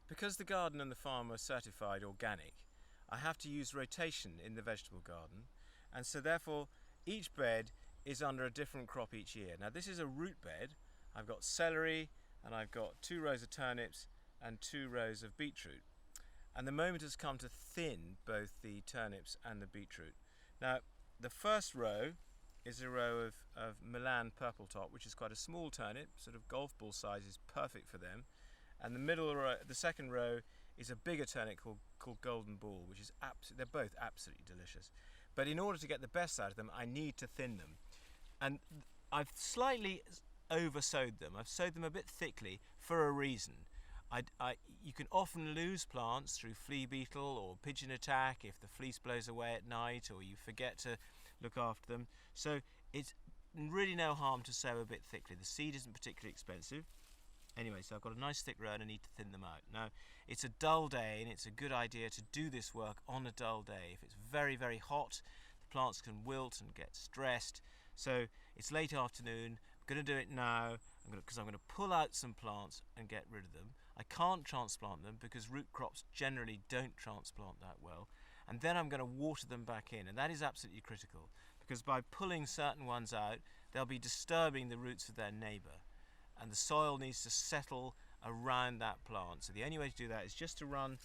Because the garden and the farm are certified organic, I have to use rotation in the vegetable garden, and so therefore each bed is under a different crop each year. Now this is a root bed. I've got celery and I've got 2 rows of turnips and 2 rows of beetroot. And the moment has come to thin both the turnips and the beetroot. Now the first row is a row of Milan purple top, which is quite a small turnip, sort of golf ball size, is perfect for them. And the middle row, the second row, is a bigger turnip called golden ball, which is they're both absolutely delicious. But in order to get the best out of them, I need to thin them. And I've slightly over-sowed them. I've sowed them a bit thickly for a reason. You can often lose plants through flea beetle or pigeon attack if the fleece blows away at night or you forget to look after them. So it's really no harm to sow a bit thickly. The seed isn't particularly expensive. Anyway, so I've got a nice thick row and I need to thin them out. Now, it's a dull day and it's a good idea to do this work on a dull day. If it's very, very hot, the plants can wilt and get stressed. So it's late afternoon. I'm going to do it now because I'm going to pull out some plants and get rid of them. I can't transplant them because root crops generally don't transplant that well. And then I'm going to water them back in, and that is absolutely critical because by pulling certain ones out, they'll be disturbing the roots of their neighbour. And the soil needs to settle around that plant. So the only way to do that is just to run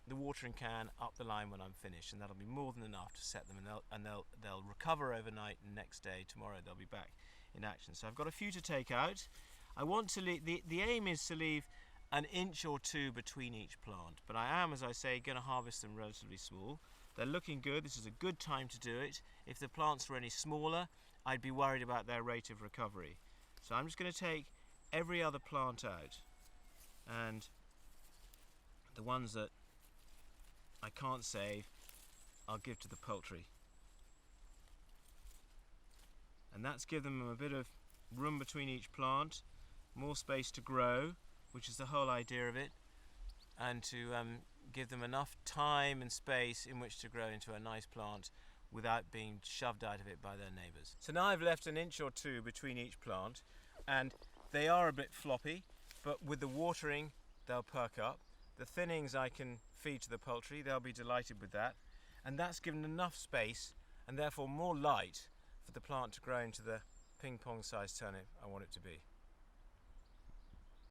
the watering can up the line when I'm finished, and that'll be more than enough to set them, and they'll recover overnight, and next day, tomorrow, they'll be back in action. So I've got a few to take out. I want to leave, the aim is to leave an inch or two between each plant, but I am, as I say, going to harvest them relatively small. They're looking good. This is a good time to do it. If the plants were any smaller, I'd be worried about their rate of recovery. So I'm just going to take every other plant out, and the ones that I can't save I'll give to the poultry, and that's given them a bit of room between each plant, more space to grow, which is the whole idea of it, and to give them enough time and space in which to grow into a nice plant without being shoved out of it by their neighbours. So now I've left an inch or two between each plant, and they are a bit floppy, but with the watering they'll perk up. The thinnings I can feed to the poultry, they'll be delighted with that, and that's given enough space and therefore more light for the plant to grow into the ping pong sized turnip I want it to be.